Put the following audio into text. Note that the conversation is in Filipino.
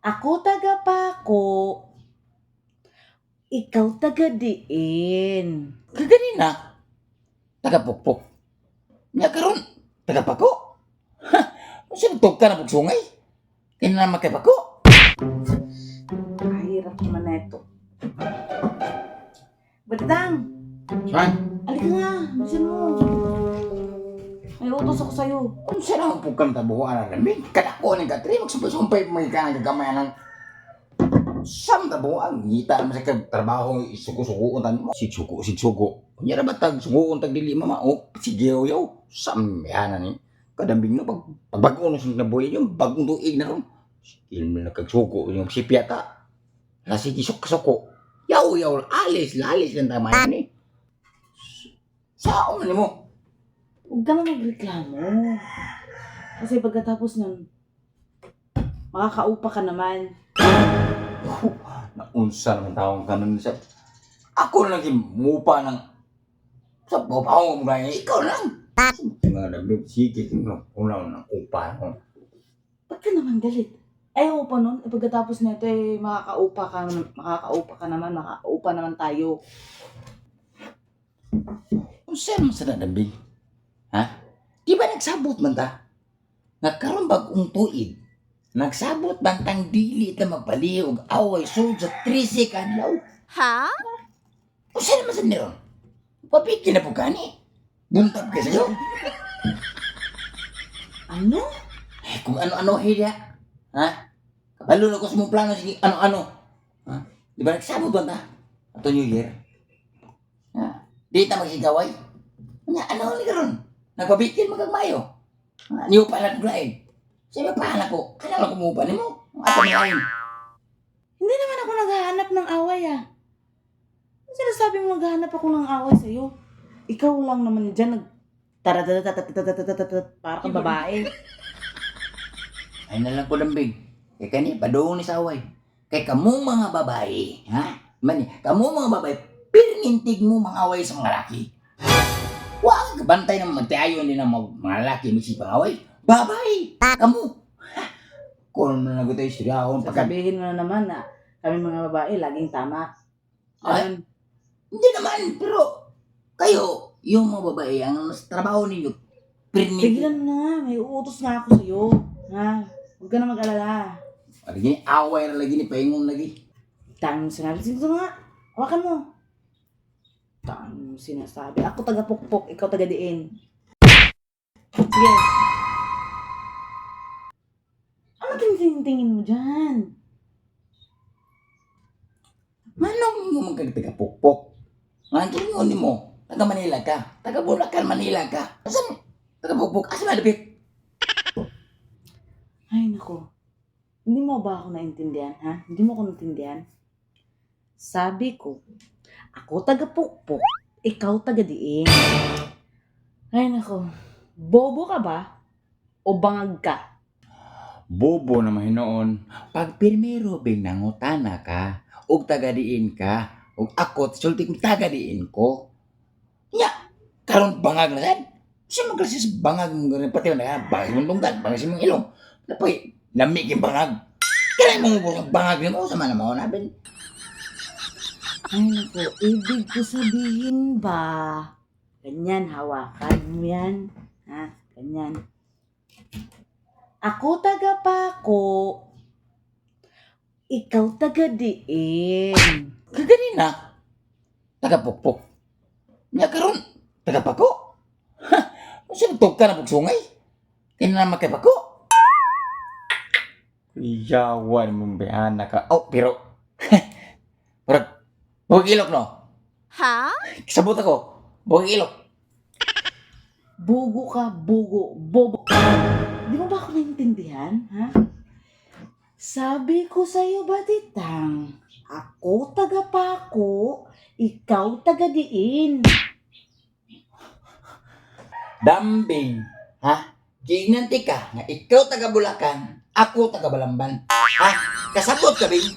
Ako taga Paco, ikaw taga Diin. Kaganina, taga-pukpok. Nya karon, taga-pako. Ha, sinutog ka na pugsungay. Kaya na makipako. Kahirap naman na ito. Batang, Saan? alika nga, bisan mo. May utos ako sa'yo. Kung saan ang pugkang tabuhan na namin, kadako ng katri, magsumpay-sumpay mga ka nagagamay ng sam tabuhan. Ngita naman sa trabaho, isuko-suko tan mo. Sigsuko. Kunya ba tag suko tag dili mama, o sige yaw. Sam yana ni. Kadambing na pagbago na sing nabuhay yung bagong tuig na ron. Ilm na kagsuko yung sipyata. Nasi gisok-suko. Yaw, lalis lang tama ni. Saan man mo? Huwag ka na magreklamo. Kasi pagkatapos nun, makakaupa ka naman. Naunsa naman taong kanon siya. Ako na lagi mupa ng sa babaw mo gaya. Ikaw lang. Nga nabi, sige, unaw ng upa. Ba't ka naman galit? Ayaw pa nun, pagkatapos nito makakaupa ka naman, makakaupa naman tayo. Kung saan mo sa nadambing? Ha? Di ba nagsabot man ta? Nagkaroon bagong tuig. Nagsabot bang tang dili na magpalihog away sud sa 13 kadlaw? Ha? Kung saan naman sa niron? Papigil na po kani. Buntab ka sa'yo. Ano? Eh, kung ano-ano hiya. Ha? Kabalo na ko sa mong plano. Sige, ano-ano. Ha? Di ba nagsabot ba ta? Ato New Year. Ha? Di ta magsigaway. Ano ni karon? Nagpabikil magagmayo. Niyo pa lang kulain. Sabi pa anak ko, kanala ko mo pa ni mo. Ato ni Ryan. Hindi naman ako naghahanap ng away ah. Ano sinasabi mo naghahanap ako ng away sa'yo? Ikaw lang naman dyan para kang babae. Ay na lang ko lambing. Kay kani, padung ni saway. Kay kamong mga babae, ha? Mani, kamong mga babae, pinintig mo mga away sa mga laki. Huwag bantay na magtayo din ng mga laki may sipang away. Babae, kamu. Kung na nagutay siya, Sasabihin mo na naman na kami mga babae laging tama. Ay, hindi naman, pero kayo, yung mga babae, ang trabaho ninyo, pinintig. Tigilan mo na nga, may uutos nga ako sa'yo. Ha? Huwag ka na mag-alala. Lagi ni away na lagi ni paingon lagi. Tanging sinabi. Sige nga, hawakan mo. Tanging sinasabi. Ako taga-pukpok, ikaw taga-diin. Sige. Ano tingin mo dyan? Manong mo magkagtagapukpok. Nandiyan yun ni mo. Taga Manila ka. Taga Bulacan, Manila ka. Asan? Taga Pukpok. Asan malapit? Ay, nako. Hindi mo ba ako naintindihan, ha? Hindi mo ako naintindihan? Sabi ko, ako taga-pukpok, ikaw taga-diin. Ay, nako. Bobo ka ba? O bangag ka? Bobo na mahinoon. Pag pirmero bing nangutana ka, ug tagadiin ka, ug ako, sulti kong tagadiin ko. Nya, karon bangag na yan. Sino magkasis bangag mo ganun? Pati na bangag mong tunggan, bangag mong ilong. Napay, lamig yung bangag. Kaya mong bangag mo, sama na mo nabin. Ay, nako. Ibig ko sabihin ba? Ganyan, hawakan mo yan. Ha? Ganyan. Ako taga Paco, ikaw taga Diin. Kaganina, taga-pukpok. Nya karon, taga-pako. Ha, sinutog ka na pugsungay. Kaya na makipako. Yawan mong bihana ka. Oh, pero, pero, buwag ilok no. Ha? Sabot ako, buwag ilok. Bugo ka, bugo, bobo. Di mo ba ako naintindihan, ha? Sabi ko sa'yo, Batitang, ako taga Paco, ikaw taga Diin. Dambing, ha? Ginanti ka na ikaw taga Bulacan, ako taga Balamban. Ha? Kasabot ka, Bing?